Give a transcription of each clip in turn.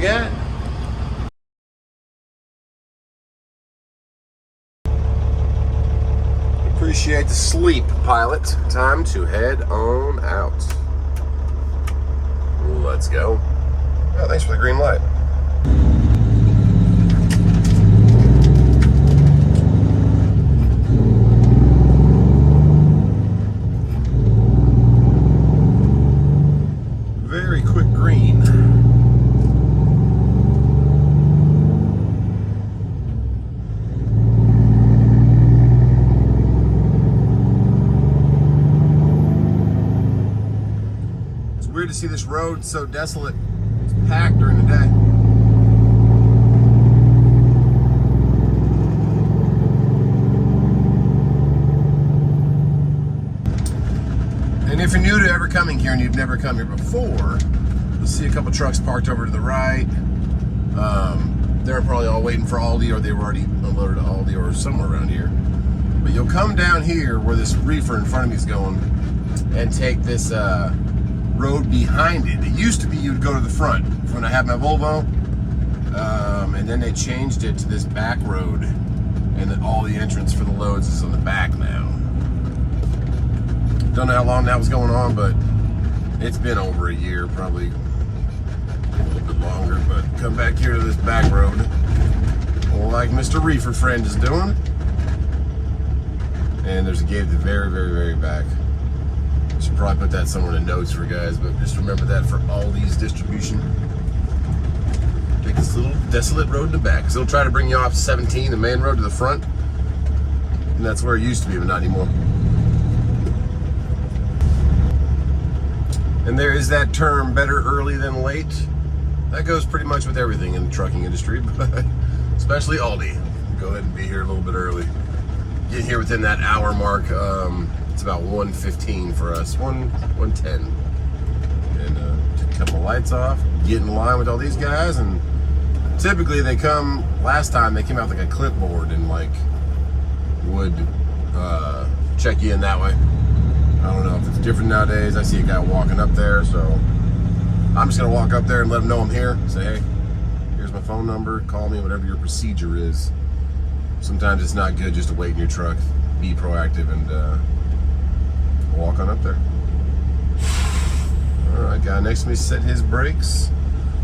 got? Appreciate the sleep, pilot. Time to head on out. Let's go. Oh, thanks for the green light. Very quick green. It's weird to see this road so desolate. It's packed during the day. And if you're new to ever coming here and you've never come here before, you'll see a couple trucks parked over to the right. They're probably all waiting for Aldi, or they were already unloaded at Aldi or somewhere around here. But you'll come down here where this reefer in front of me is going and take this road behind it. It used to be you'd go to the front when I had my Volvo, and then they changed it to this back road, and then all the entrance for the loads is on the back now. Don't know how long that was going on, but it's been over a year, probably a little bit longer. But come back here to this back road, like Mr. Reefer Friend is doing. And there's a gate at the very, very, very back. Should probably put that somewhere in the notes for guys, but just remember that for Aldi's distribution. Take this little desolate road in the back, because it'll try to bring you off 17, the main road, to the front. And that's where it used to be, but not anymore. And there is that term, better early than late. That goes pretty much with everything in the trucking industry, but especially Aldi. Go ahead and be here a little bit early. Get here within that hour mark. It's about 1:15 for us, 1:10. And just cut the lights off, get in line with all these guys, and typically they come, last time they came out with like a clipboard and like would check you in that way. I don't know if it's different nowadays. I see a guy walking up there, so I'm just gonna walk up there and let him know I'm here. Say, hey, here's my phone number, call me, whatever your procedure is. Sometimes it's not good just to wait in your truck. Be proactive and walk on up there. All right, guy next to me set his brakes.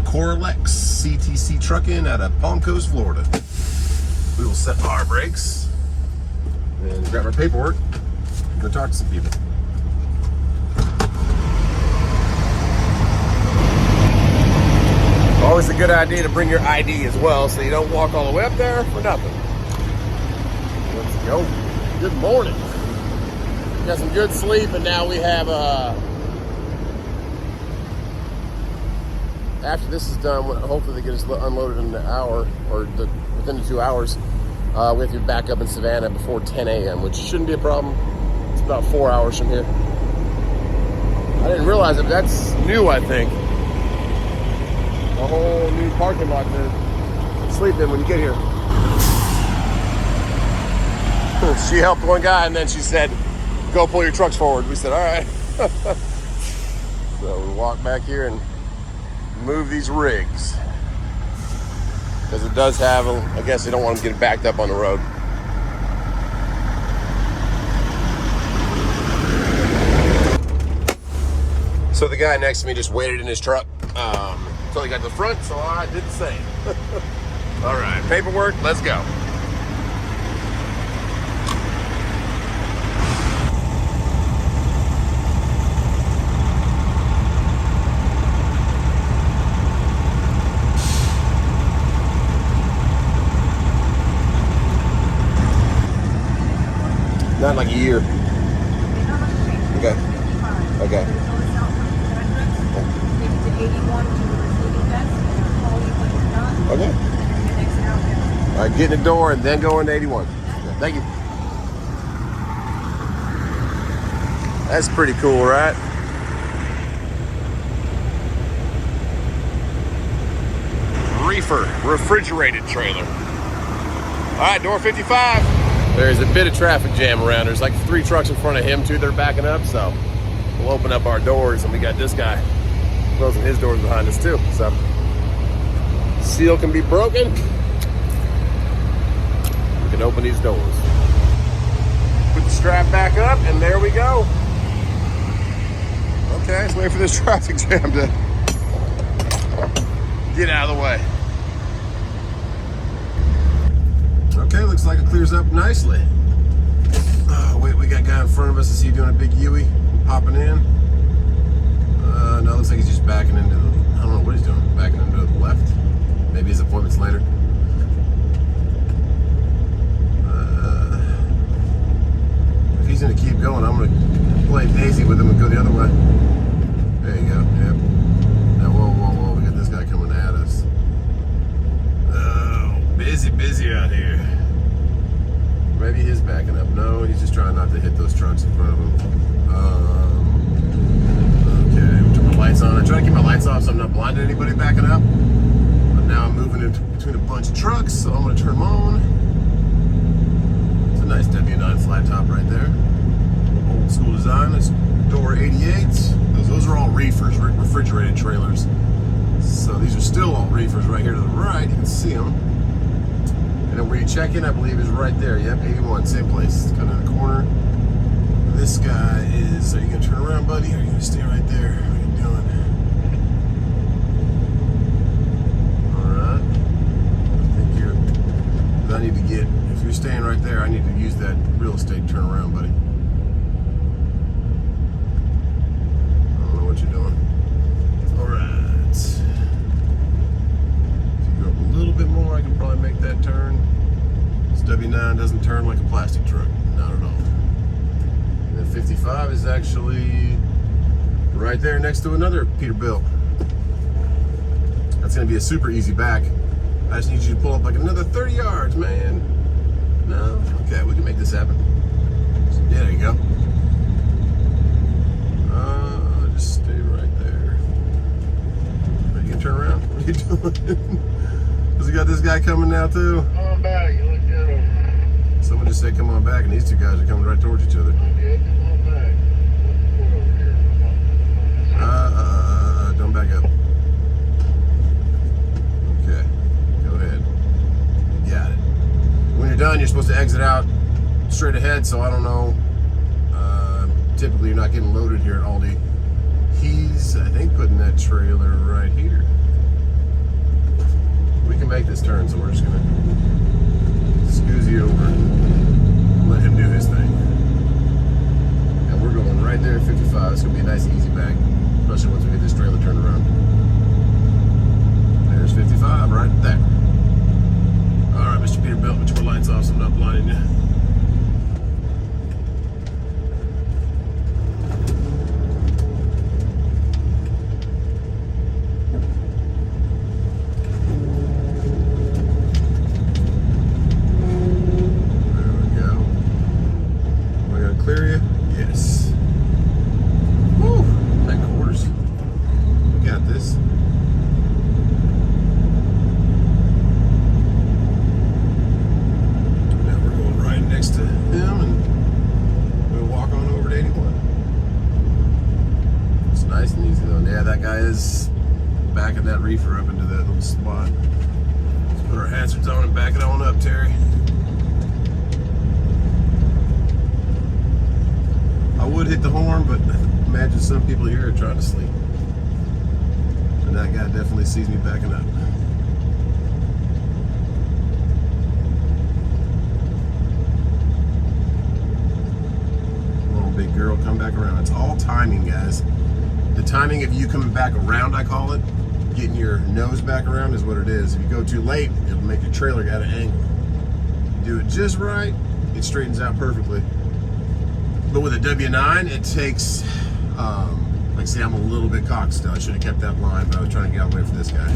Corlex CTC Trucking out of Palm Coast, Florida. We will set our brakes and grab our paperwork and go talk to some people. Always a good idea to bring your ID as well, so you don't walk all the way up there for nothing. Let's go. Good morning. Got some good sleep, and now we have after this is done, hopefully they get us unloaded in an hour, or within the 2 hours. We have to be back up in Savannah before 10 a.m., which shouldn't be a problem. It's about 4 hours from here. I didn't realize it, but that's new, I think. A whole new parking lot to sleep in when you get here. She helped one guy, and then she said, go pull your trucks forward. We said, all right. So we walk back here and move these rigs, because it does have, I guess they don't want them getting backed up on the road. So the guy next to me just waited in his truck until he got to the front, so I did the same. All right, paperwork, let's go. Not like a year. Okay. Okay. Okay. All right, get in the door and then go into 81. Yeah, thank you. That's pretty cool, right? Reefer refrigerated trailer. All right, door 55. There's a bit of traffic jam around. There's like 3 trucks in front of him too. They're backing up, so we'll open up our doors, and we got this guy closing his doors behind us too. So seal can be broken. We can open these doors. Put the strap back up, and there we go. Okay, let's wait for this traffic jam to get out of the way. Okay, looks like it clears up nicely. Wait, we got a guy in front of us. Is he doing a big Yui? Popping in? No, looks like he's just backing into the, I don't know what he's doing. Backing into the left. Maybe his appointment's later. If he's gonna keep going, I'm gonna play Daisy with him and go the other way. There you go, yep. Now, whoa, we got this guy coming at us. Oh, busy out here. Maybe he's backing up. No, he's just trying not to hit those trucks in front of him. Okay, we turn my lights on. I try to keep my lights off so I'm not blinding anybody backing up. But now I'm moving in between a bunch of trucks, so I'm going to turn them on. It's a nice W9 flat top right there. Old school design. It's door 88. Those are all reefers, refrigerated trailers. So these are still all reefers right here to the right. You can see them. And then where you check in, I believe, is right there. Yep, 81, same place. It's kind of in the corner. This guy is, are you going to turn around, buddy? Or are you going to stay right there? What are you doing? All right. I think you're, I need to get, if you're staying right there, I need to use that real estate to turn around, buddy. I don't know what you're doing. All right. A little bit more, I can probably make that turn. This W9 doesn't turn like a plastic truck, not at all. And then 55 is actually right there next to another Peterbilt. That's gonna be a super easy back. I just need you to pull up like another 30 yards, man. No? Okay, we can make this happen. Yeah, there you go. Just stay right there. Are you gonna turn around? What are you doing? Cause we got this guy coming now too. Come on back, you look good over there. Someone just said come on back, and these two guys are coming right towards each other. Okay, come on back. Look good over here. Don't back up. Okay, go ahead. You got it. When you're done, you're supposed to exit out straight ahead, so I don't know. Typically you're not getting loaded here at Aldi. He's, I think, putting that trailer right here. We can make this turn, so we're just gonna scoozy over and let him do his thing. And we're going right there at 55. It's gonna be a nice easy back, especially once we get this trailer turned around. There's 55 right there. All right, Mr. Peterbilt, put your lights off so I'm not blinding you. Clear you? Yes. Woo! Tight quarters. We got this. Now we're going right next to him and we'll walk on over to 81. It's nice and easy though. Yeah, that guy is backing that reefer up into that little spot. Let's put our hazards on and back it on up, Terry. I would hit the horn, but imagine some people here are trying to sleep. And that guy definitely sees me backing up. Come on, big girl, come back around. It's all timing, guys. The timing of you coming back around, I call it, getting your nose back around is what it is. If you go too late, it'll make your trailer at an angle. Do it just right, it straightens out perfectly. But with a W9, it takes, like say I'm a little bit cocked still. I should have kept that line, but I was trying to get out of the way for this guy.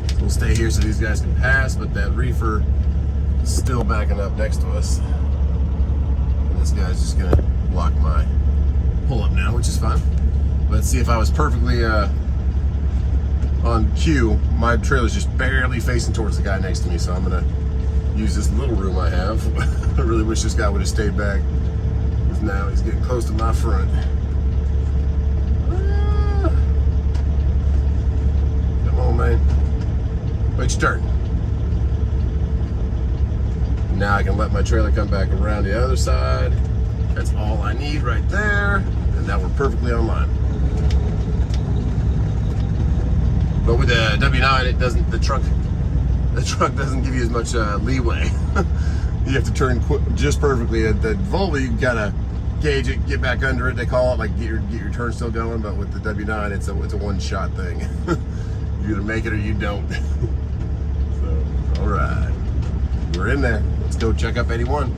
So we'll stay here so these guys can pass, but that reefer is still backing up next to us. And this guy's just gonna block my pull up now, which is fine. Let's see, if I was perfectly on cue, my trailer's just barely facing towards the guy next to me, so I'm gonna use this little room I have. I really wish this guy would have stayed back. Now he's getting close to my front. Come on, man. Wait your turn. Now I can let my trailer come back around the other side. That's all I need right there. And now we're perfectly online. But with the W9, it doesn't, the truck doesn't give you as much leeway. You have to turn just perfectly. At the Volvo, you gotta gauge it, get back under it. They call it, like get your turn still going. But with the W9, it's a one-shot thing. You either make it or you don't. So, all right, we're in there. Let's go check up 81.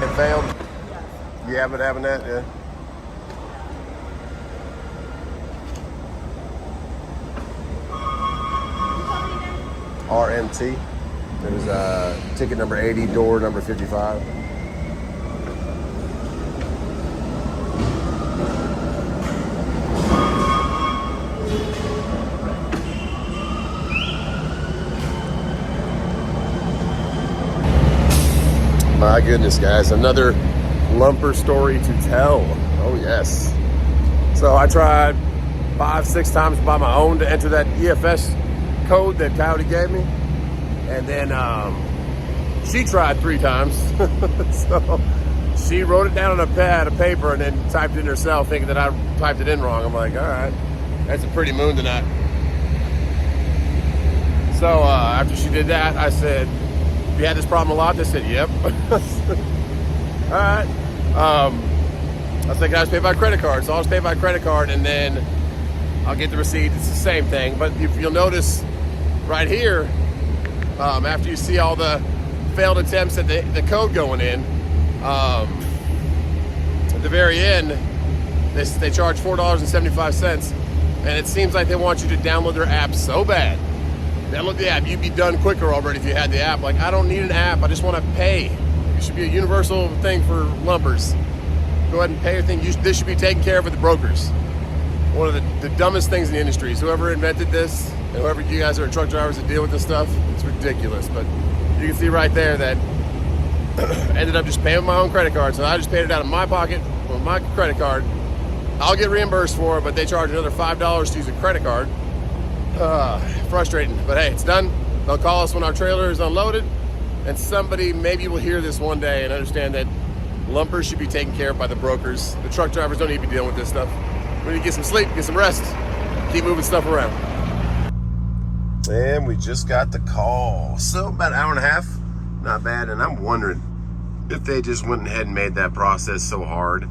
It failed? You have it having that? Yeah. RMT. It was ticket number 80, door number 55. My goodness, guys, another lumper story to tell. Oh, yes. So I tried 5-6 times by my own to enter that EFS code that Coyote gave me. And then she tried 3 times. So she wrote it down on a pad of paper and then typed it in herself, thinking that I typed it in wrong. I'm like, all right, that's a pretty moon tonight. So after she did that, I said, you had this problem a lot? They said, yep. All right. I said, can I just pay by credit card? So I'll just pay by credit card and then I'll get the receipt. It's the same thing. But you'll notice right here, after you see all the failed attempts at the code going in, at the very end, they charge $4.75. And it seems like they want you to download their app so bad. Download the app. You'd be done quicker already if you had the app. Like, I don't need an app. I just want to pay. It should be a universal thing for lumpers. Go ahead and pay your thing. This should be taken care of with the brokers. One of the dumbest things in the industry is whoever invented this, and whoever you guys are truck drivers that deal with this stuff, it's ridiculous. But you can see right there that I ended up just paying with my own credit card. So I just paid it out of my pocket with my credit card. I'll get reimbursed for it, but they charge another $5 to use a credit card. Frustrating, but hey, it's done. They'll call us when our trailer is unloaded, and somebody maybe will hear this one day and understand that lumpers should be taken care of by the brokers. The truck drivers don't need to be dealing with this stuff. We need to get some sleep, get some rest, keep moving stuff around. And we just got the call. So about an hour and a half, not bad. And I'm wondering if they just went ahead and made that process so hard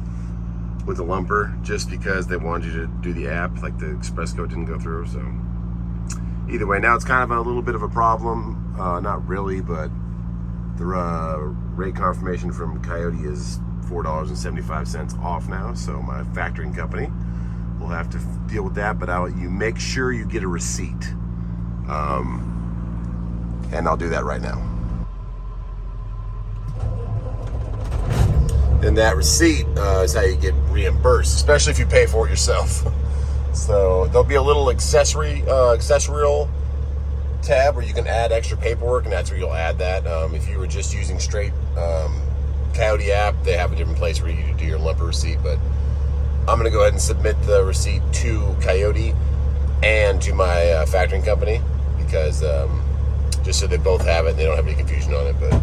with the lumper just because they wanted you to do the app, like the express code didn't go through. So either way, now it's kind of a little bit of a problem. Not really, but the rate confirmation from Coyote is $4.75 off now. So my factoring company will have to deal with that, but you make sure you get a receipt. And I'll do that right now. And that receipt is how you get reimbursed, especially if you pay for it yourself. So there'll be a little accessorial tab where you can add extra paperwork, and that's where you'll add that. If you were just using straight Coyote app, they have a different place where you do your LUMPER receipt, but I'm going to go ahead and submit the receipt to Coyote and to my factoring company, because just so they both have it and they don't have any confusion on it. But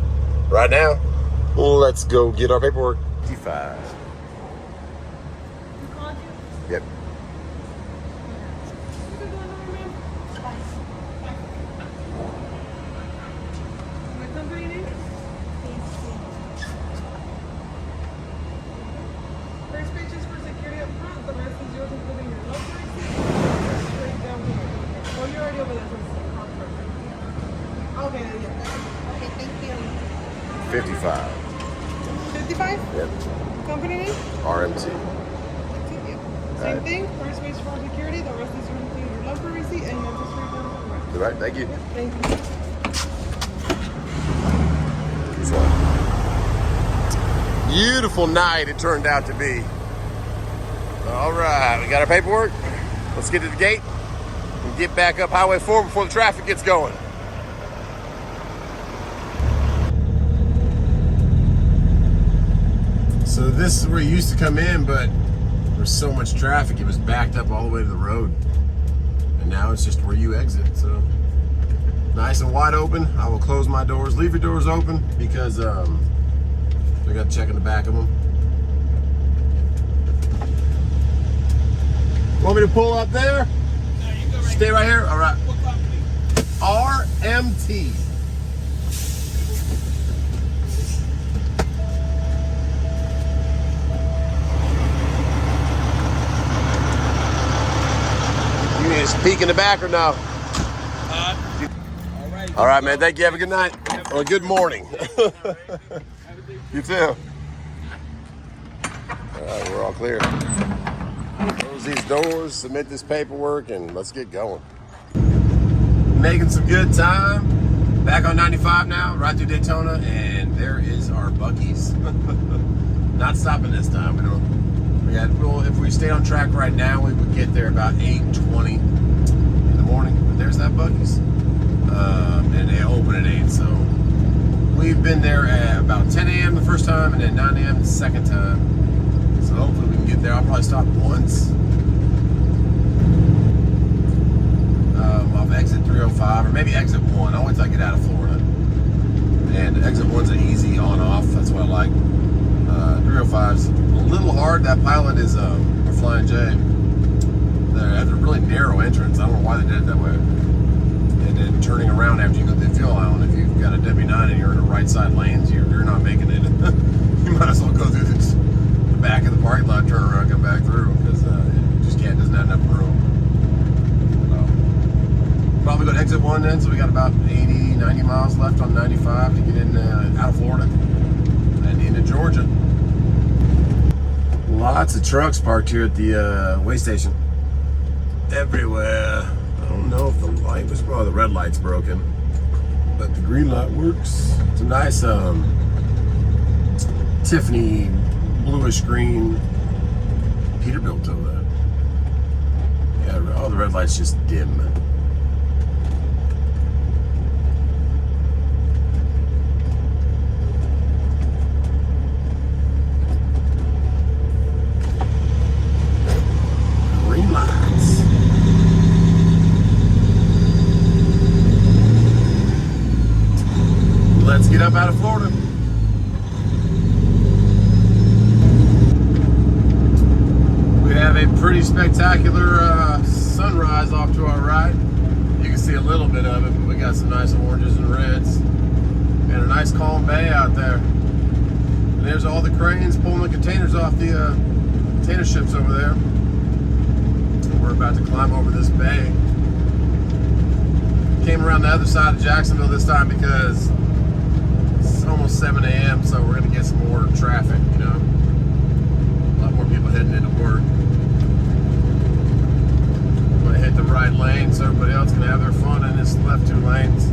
right now, let's go get our paperwork. 55. Who called you? Yep. What's going on, man? My company name? First page is for security up front. The rest is yours, including your LUMPER receipt. Straight down here. Oh, you're already over there. So it's okay, yeah. Okay, thank you. 55. 55? Yep. Company name? RMT. Same thing. First page for security. The rest is yours, including your LUMPER receipt, and then just straight down the right. All right, thank you. Thank you. So, beautiful night it turned out to be. All right, we got our paperwork. Let's get to the gate and get back up Highway 4 before the traffic gets going. So this is where you used to come in, but there's so much traffic, it was backed up all the way to the road. And now it's just where you exit, so. Nice and wide open. I will close my doors. Leave your doors open because we got to check in the back of them. Want me to pull up there? No, you go right Stay right here? All right. What company? RMT. You need to peek in the back or no? All right. All right, man. Thank you. Have a good night. Or good morning. You too. All right, we're all clear. Close these doors, submit this paperwork, and let's get going. Making some good time. Back on 95 now, right through Daytona, and there is our Buc-ee's. Not stopping this time. If we stayed on track right now, we would get there about 8:20 in the morning. But there's that Buc-ee's. And they open at 8, so we've been there at about 10 a.m. the first time, and then 9 a.m. the second time. So hopefully we can get there. I'll probably stop once off exit 305, or maybe exit 1. I'll wait till I get out of Florida. And exit 1's an easy on-off. That's what I like. 305's a little hard. That pilot is a Flying J. They have a really narrow entrance. I don't know why they did it that way. And then turning around after you go through the fuel island, if you've got a W9 and you're in the right side lanes, you're not making it. You might as well go through the back of the parking lot, turn around, come back through, because it just can't, doesn't have enough room. So, probably go to exit 1 then, so we got about 80, 90 miles left on 95 to get in out of Florida and into Georgia. Lots of trucks parked here at the weigh station. Everywhere. I don't know if the light was, the red light's broken, but the green light works. It's a nice Tiffany bluish green Peterbilt over there. Yeah, all the red lights just dim. Green lights. Let's get up out of Florida. We have a pretty spectacular sunrise off to our right. You can see a little bit of it, but we got some nice oranges and reds. And a nice calm bay out there. And there's all the cranes pulling the containers off the container ships over there. And we're about to climb over this bay. Came around the other side of Jacksonville this time because it's almost 7 a.m., so we're going to get some more traffic, you know. A lot more people heading into work. I'm going to hit the right lane so everybody else can have their fun in this left 2 lanes.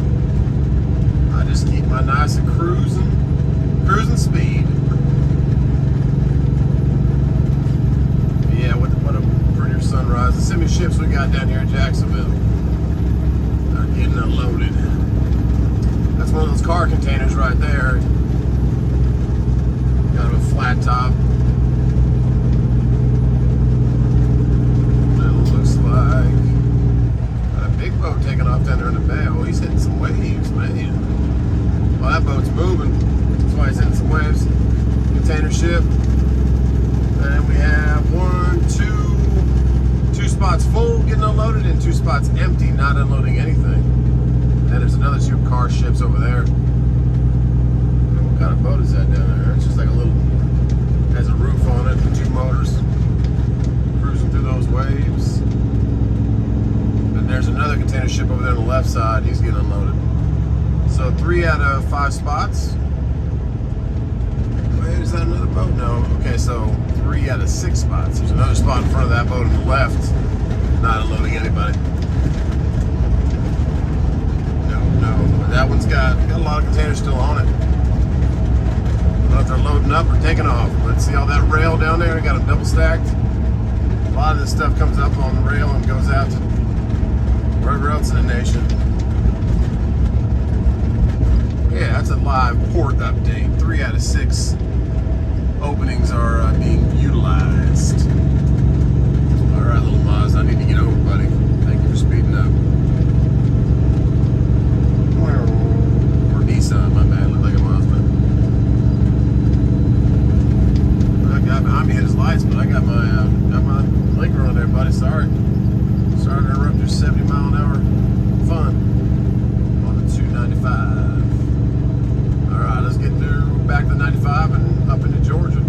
I just keep my nice and cruising speed. Yeah, what a prettier sunrise. The semi got down here in Jacksonville. They're getting unloaded. That's one of those car containers right there. Got a flat top. That looks like a big boat taking off down there in the bay. Oh, he's hitting some waves, man. Well, that boat's moving. That's why he's hitting some waves. Container ship. And we have two spots full getting unloaded and 2 spots empty, not unloading anything. And there's another 2 car ships over there. What kind of boat is that down there? It's just like a little, has a roof on it and 2 motors cruising through those waves. And there's another container ship over there on the left side. He's getting unloaded. So 3 out of 5 spots. Wait, is that another boat? No. Okay, so 3 out of 6 spots. There's another spot in front of that boat on the left. Not unloading anybody. No. But that one's got a lot of containers still on it. I don't know if they're loading up or taking off. Let's see all that rail down there. We got them double stacked. A lot of this stuff comes up on the rail and goes out to wherever else in the nation. Yeah, that's a live port update. 3 out of 6 openings are being utilized. All right, little Maz, I need to get over, buddy. Thank you for speeding up. Or Nissan, my bad. Look like a Mazda. I mean, hit his lights, but I got my blinker on there, buddy. Sorry to interrupt your 70-mile-an-hour fun on the 295. All right, let's get through back to 95 and up into Georgia.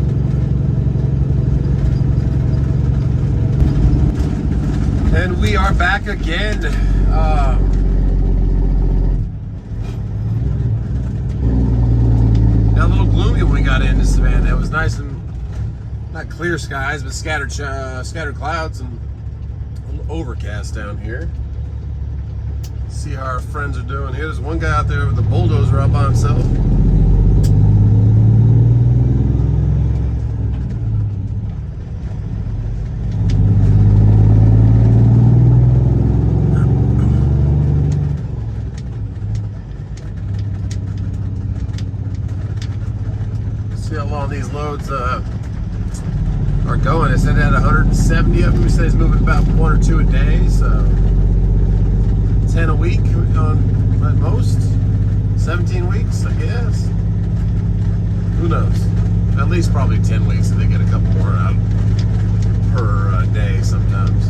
And we are back again. Got a little gloomy when we got into Savannah. It was nice and not clear skies, but scattered clouds and a little overcast down here. See how our friends are doing here. There's one guy out there with the bulldozer up by himself. See how long these loads are going. It said it had 170 of them. We said it's moving about 1 or 2 a day, so 10 a week on at most. 17 weeks, I guess. Who knows? At least probably 10 weeks if they get a couple more out per day sometimes.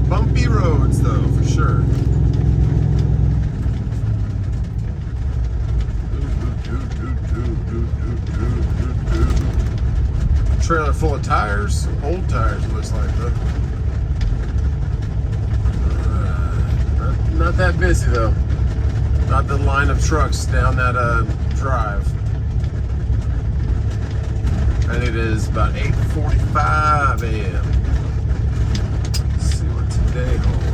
Bumpy roads though, for sure. Trailer full of tires, old tires, it looks like though. Not that busy though. Not the line of trucks down that drive. And it is about 8:45 a.m. Let's see what today holds.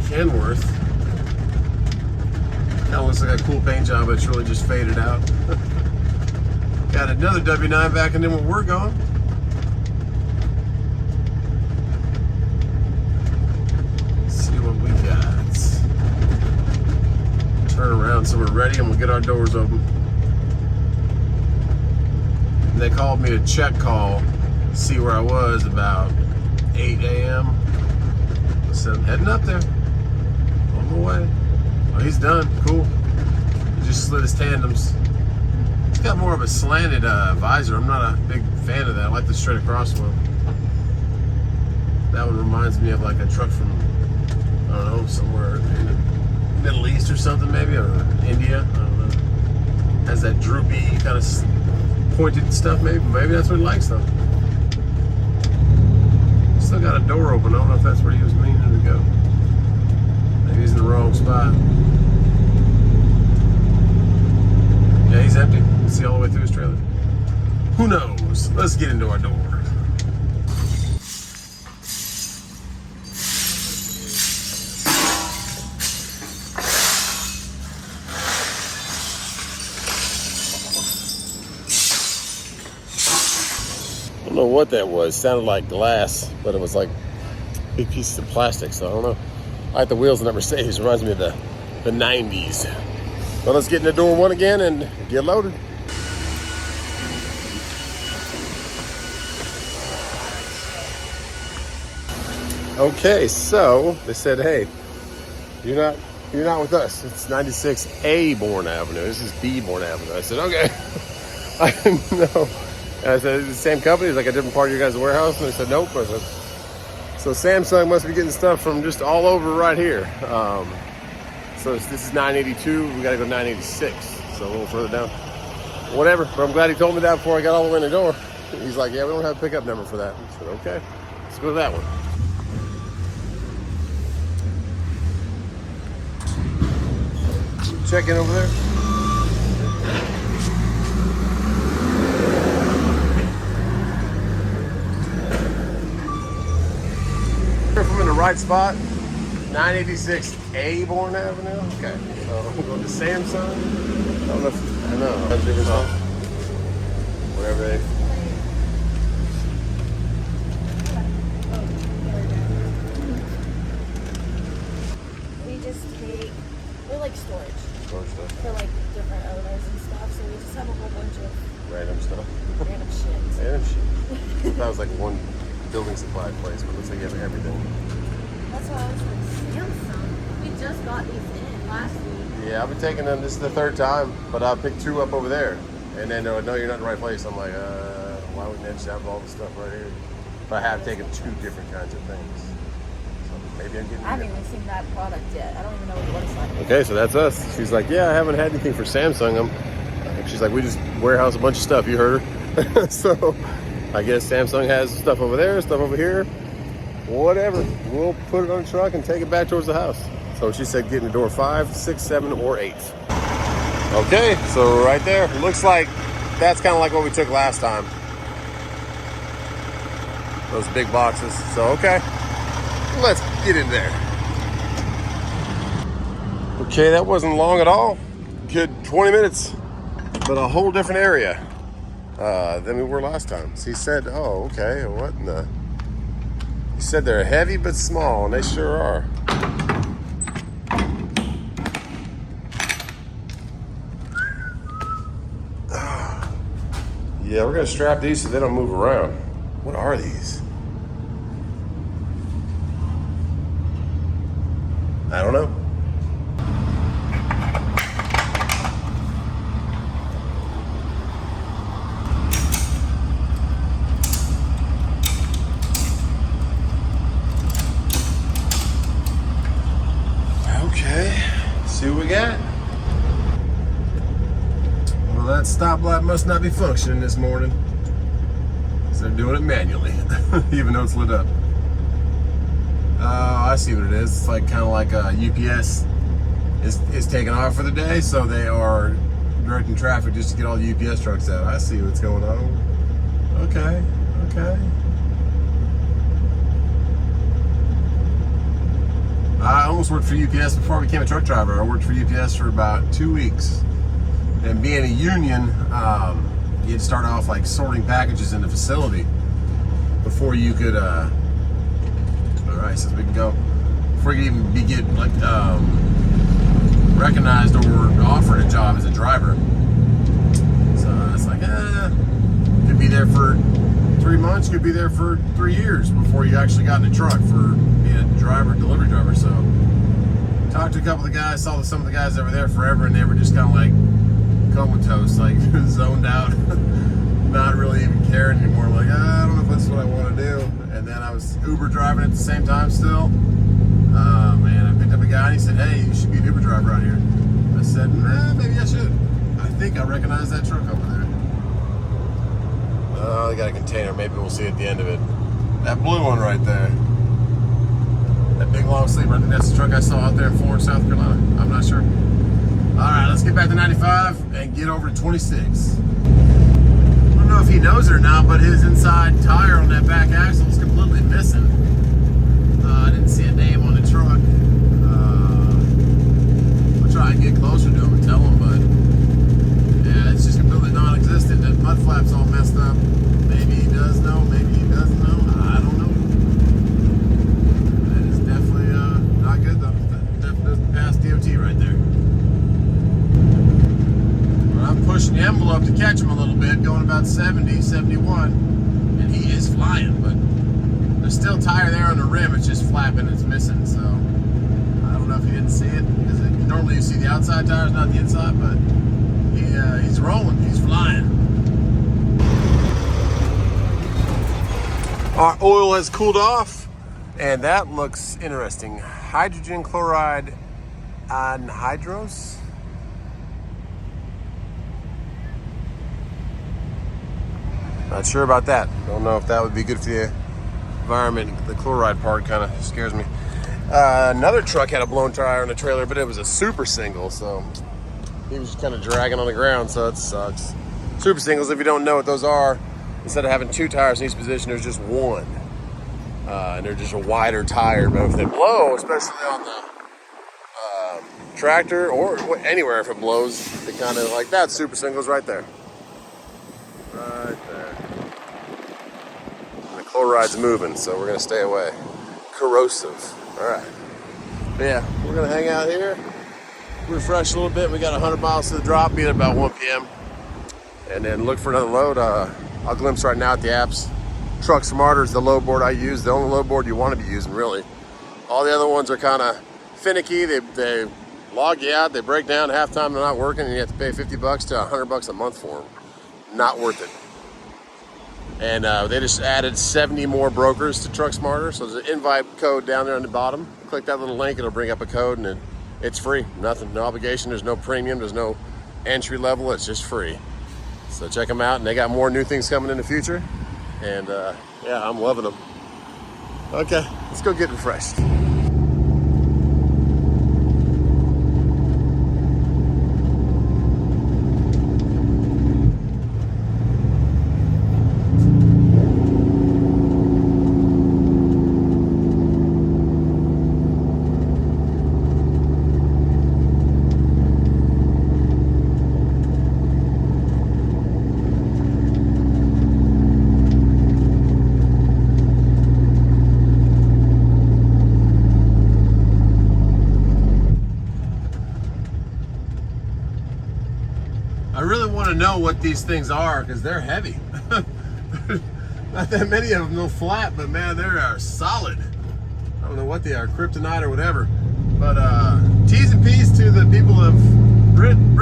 Kenworth. That looks like a cool paint job, but it's really just faded out. Got another W9 backing in where we're going. Let's see what we got. Turn around so we're ready and we'll get our doors open. And they called me a check call, see where I was about 8 a.m. So I'm heading up there. On the way. Oh, he's done. Cool. He just slid his tandems. It's got more of a slanted visor. I'm not a big fan of that. I like the straight across one. That one reminds me of like a truck from, I don't know, somewhere in the Middle East or something maybe, or India. I don't know. Has that droopy kind of pointed stuff, maybe that's what he likes though. Still got a door open. I don't know if that's where he was meaning to go. Maybe he's in the wrong spot. Yeah, he's empty. You can see all the way through his trailer. Who knows? Let's get into our door. I don't know what that was. It sounded like glass, but it was like big pieces of plastic, so I don't know. I like the wheels in that Mercedes. Reminds me of the 90s. Well, let's get into door one again and get loaded. Okay, so they said, hey, you're not with us. It's 96A Bourne Avenue. This is B Bourne Avenue. I said, okay. I didn't know. And I said, it's the same company? It's like a different part of your guys' warehouse? And they said, nope. I said, so Samsung must be getting stuff from just all over right here. So this is 982. We got to go 986. So a little further down. Whatever. But I'm glad he told me that before I got all the way in the door. He's like, yeah, we don't have a pickup number for that. I said, okay. Let's go to that one. Check in over there. If I'm in the right spot, 986A Bourne Avenue. Okay, so I'm going to Samsung. I don't know if I know. That's different stuff. Whatever they. We just take, we're like storage. Storage stuff. For like different owners and stuff, so we just have a whole bunch of Random stuff. random shit. Random shit. That was like one building supply place, but it looks like you have everything. That's why I was like, Samsung. We just got these in last week. Yeah, I've been taking them. This is the third time, but I picked two up over there. And then, no, you're not in the right place. I'm like, why wouldn't I just have all the stuff right here? But I have taken two different kinds of things. So maybe I'm getting I haven't even seen that product yet. I don't even know what it looks like. Okay, so that's us. She's like, yeah, I haven't had anything for Samsung. She's like, we just warehouse a bunch of stuff. You heard her. So I guess Samsung has stuff over there, stuff over here. Whatever. We'll put it on the truck and take it back towards the house. So she said get in the door 5, 6, 7, or 8. Okay, so right there. Looks like that's kind of like what we took last time. Those big boxes. So, okay. Let's get in there. Okay, that wasn't long at all. Good 20 minutes. But a whole different area than we were last time. So he said, oh, okay, what in the... He said they're heavy but small, and they sure are. Yeah, we're gonna strap these so they don't move around. What are these? I don't know. Okay, see what we got. Well, that stoplight must not be functioning this morning. So they're doing it manually, even though it's lit up. I see what it is. It's like kind of like UPS is taking off for the day, so they are directing traffic just to get all the UPS trucks out. I see what's going on. Okay, okay. I almost worked for UPS before I became a truck driver. I worked for UPS for about 2 weeks. And being a union, you had to start off like sorting packages in the facility before you could, all right, so we can go, before you could even be getting like recognized or offered a job as a driver. So it's like, could be there for 3 months, could be there for 3 years before you actually got in a truck for being a driver, delivery driver. So talked to a couple of the guys, saw some of the guys that were there forever, and they were just kind of like comatose, like zoned out, not really even caring anymore. I'm like, I don't know if that's what I want to do. And then I was Uber driving at the same time still. And I picked up a guy and he said, hey, you should be an Uber driver out here. I said, maybe I should. I think I recognize that truck over there. Oh, they got a container. Maybe we'll see at the end of it. That blue one right there. That big long sleeper. I think that's the truck I saw out there in Florence, South Carolina. I'm not sure. All right, let's get back to 95 and get over to 26. I don't know if he knows it or not, but his inside tire on that back axle is completely missing. I didn't see a name on the truck. I'll try and get closer to him and tell him, but yeah, it's just completely non-existent. That mud flap's all messed up. Maybe he does know, maybe he doesn't know. I don't know. That is definitely not good though. That doesn't pass DOT right there. But I'm pushing the envelope to catch him a little bit, going about 70, 71, and he is flying, but there's still tire there on the rim. It's just flapping, it's missing, so I don't know if he didn't see it, because normally you see the outside tires, not the inside, but he's rolling, he's flying. Our oil has cooled off, and that looks interesting. Hydrogen chloride anhydrous. Not sure about that. Don't know if that would be good for the environment. The chloride part kind of scares me. Another truck had a blown tire on the trailer, but it was a super single, so he was just kind of dragging on the ground, so it sucks. Super singles, if you don't know what those are, instead of having 2 tires in each position, there's just one. And they're just a wider tire, but if they blow, especially on the tractor or anywhere, if it blows, they kind of like that. Super singles right there. Right there. And the chloride's moving, so we're gonna stay away. Corrosive. All right. But yeah, we're gonna hang out here, refresh a little bit. We got 100 miles to the drop, be at about 1 p.m. and then look for another load. I'll glimpse right now at the apps. Truck Smarter is the load board I use, the only load board you want to be using, really. All the other ones are kind of finicky. They log you out, they break down, halftime they're not working, and you have to pay $50 to $100 a month for them. Not worth it. And they just added 70 more brokers to Truck Smarter, so there's an invite code down there on the bottom. Click that little link, it'll bring up a code, and it's free. Nothing, no obligation, there's no premium, there's no entry level, it's just free. So check them out, and they got more new things coming in the future. And yeah, I'm loving them. Okay, let's go get refreshed. I really want to know what these things are because they're heavy. Not that many of them, no flat, but man, they are solid. I don't know what they are, kryptonite or whatever. But T's and P's to the people of Britain,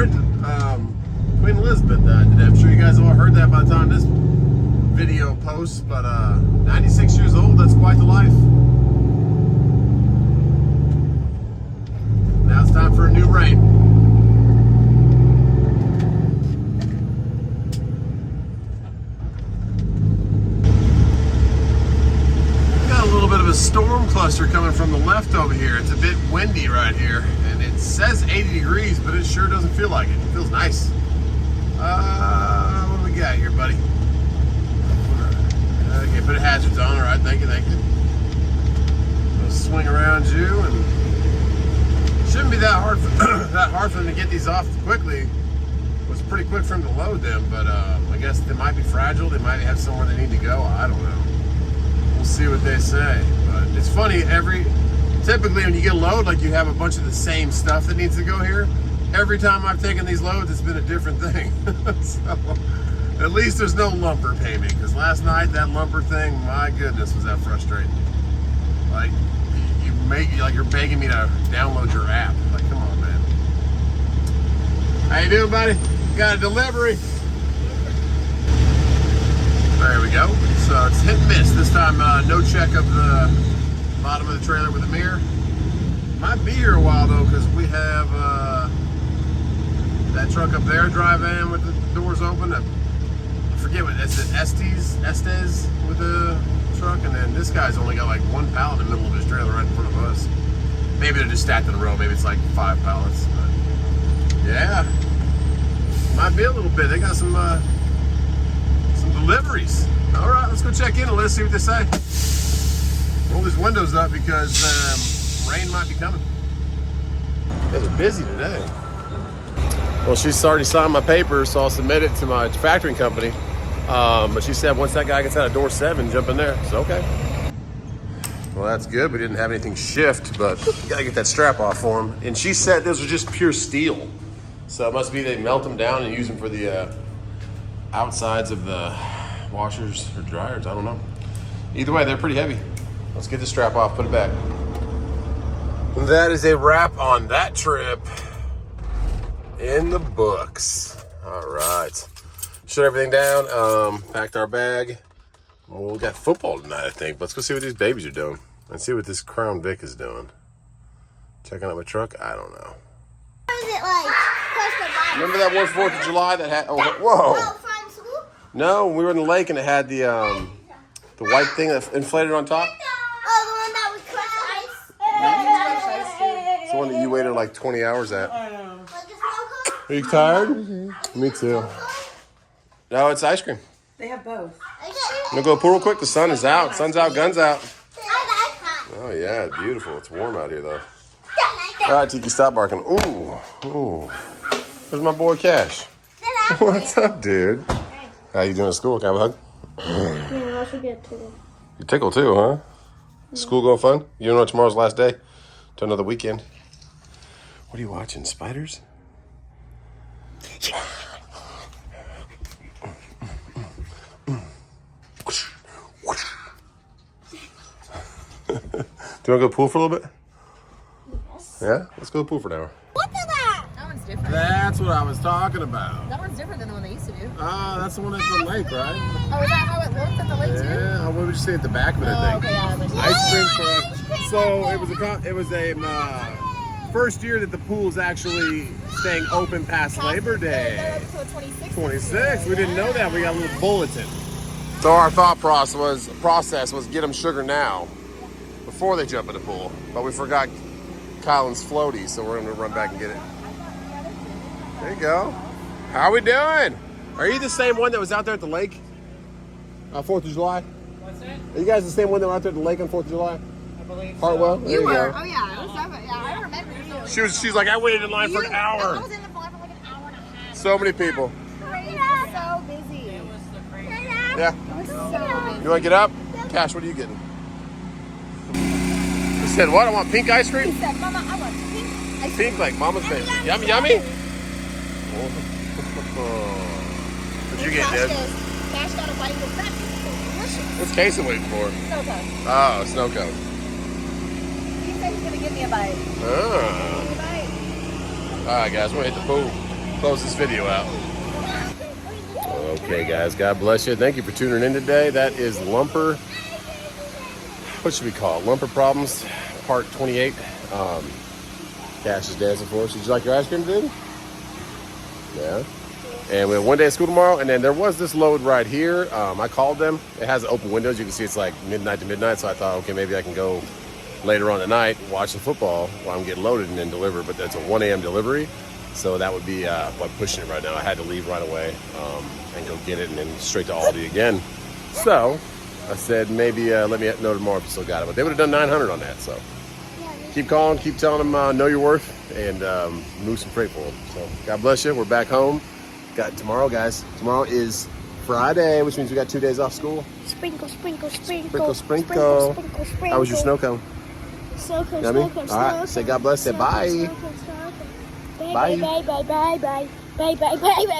Queen Elizabeth. I'm sure you guys have all heard that by the time this video posts, but 96 years old, that's quite the life. Now it's time for a new reign. A storm cluster coming from the left over here. It's a bit windy right here, and it says 80 degrees, but it sure doesn't feel like it. It feels nice. What do we got here, buddy? Okay, put hazards on. All right, thank you, thank you. I'll swing around you, and it shouldn't be that hard for them to get these off quickly. It was pretty quick for them to load them, but I guess they might be fragile. They might have somewhere they need to go. I don't know. We'll see what they say. But it's funny, typically when you get a load, like you have a bunch of the same stuff that needs to go here. Every time I've taken these loads, it's been a different thing. So at least there's no lumper payment, because last night that lumper thing, my goodness, was that frustrating. Like you're begging me to download your app. Like, come on, man. How you doing, buddy? Got a delivery. There we go. So it's hit and miss. This time, no check of the bottom of the trailer with a mirror. Might be here a while though, because we have that truck up there, drive in with the doors open. forget what it's an Estes with the truck, and then this guy's only got like one pallet in the middle of his trailer right in front of us. Maybe they're just stacked in a row. Maybe it's like 5 pallets. But yeah, might be a little bit. They got some deliveries. All right, let's go check in and let's see what they say. Roll these windows up because rain might be coming. You guys are busy today. Well, she's already signed my papers, so I'll submit it to my factoring company. But she said once that guy gets out of door 7, jump in there. So, okay. Well, that's good. We didn't have anything shift, but you gotta get that strap off for him. And she said those are just pure steel. So it must be they melt them down and use them for the outsides of the washers or dryers. I don't know. Either way, they're pretty heavy. Let's get the strap off, put it back. And that is a wrap on that trip. In the books. All right. Shut everything down. Packed our bag. Well, we got football tonight, I think. Let's go see what these babies are doing. And see what this Crown Vic is doing. Checking out my truck? I don't know. What is it like? Remember that one 4th of July that had... Oh, whoa. No, we were in the lake and it had the white thing that inflated on top. Oh, the one that we crushed ice. It's the one that you waited like 20 hours at. I know. Are you tired? Mm-hmm. Me too. No, it's ice cream. They have both. I'm gonna go pool real quick. The sun is out. Sun's out, guns out. Oh yeah, beautiful. It's warm out here though. All right, Tiki, stop barking. Ooh. Where's my boy Cash? What's up, dude? How you doing at school? Can I have a hug? Yeah, I should get tickled. You tickle too, huh? School going fun? You know tomorrow's last day to another weekend. What are you watching? Spiders? Do you want to go pool for a little bit? Yes. Yeah? Let's go pool for an hour. Look at that! That one's different. That's what I was talking about. That one's different than the one they used to do. Ah, that's the one at the lake, right? Oh, is that how it looked at the lake too? Yeah, what would you say at the back of it, I Oh, think? okay, yeah. But Ice cream truck. So it was a first year that the pool's actually staying open past Labor Day. Until 26. 26. We didn't know that. We got a little bulletin. So our thought process was get them sugar now before they jump in the pool. But we forgot Colin's floaty, so we're going to run back and get it. There you go. How we doing? Are you the same one that was out there at the lake? 4th of July? What's that? Are you guys the same one that were out there at the lake on 4th of July? I believe so. Hartwell? There you were. go. Oh, yeah. It was over. Yeah, I remember you. She's like, I waited in line for an I hour. was in the line for like an hour and a half. So many people. So busy. It was the crazy. Yeah. It was so busy. You want to get up? Cash, what are you getting? He said, what? I want pink ice He cream? said, Mama, I want pink ice cream. Pink like mama's favorite. Yummy, yummy? What you getting, Dad? Cash got a bite of crap. Delicious. What's Casey waiting for? Snow cone. Oh, snow cone. He said he's going to give me a bite. Ah. Give me a bite. All right, guys, we're going to hit the pool. Close this video out. Okay, guys, God bless you. Thank you for tuning in today. That is Lumper. What should we call it? Lumper Problems, part 28. Cash is dancing for us. Did you like your ice cream, dude? Yeah. And we have one day of school tomorrow, and then there was this load right here. I called them. It has open windows. You can see it's like midnight to midnight, so I thought, okay, maybe I can go later on tonight, watch the football while I'm getting loaded and then deliver. But that's a 1 a.m. delivery, so that would be what pushing it right now. I had to leave right away and go get it, and then straight to Aldi again. So I said maybe let me know tomorrow if you still got it. But they would have done 900 on that, so keep calling, keep telling them know your worth, and move some freight for them. So God bless you. We're back home. Got tomorrow, guys. Tomorrow is Friday, which means we got 2 days off school. Sprinkle, sprinkle, sprinkle. Sprinkle, sprinkle. Sprinkle, sprinkle, sprinkle. How was your snow cone? Snow cone, Yummy? snow cone, All right, snow say cone, God bless, say snow bye. cone, snow cone, snow cone. Bye. Bye, bye, bye, bye, bye, bye, bye, bye, bye.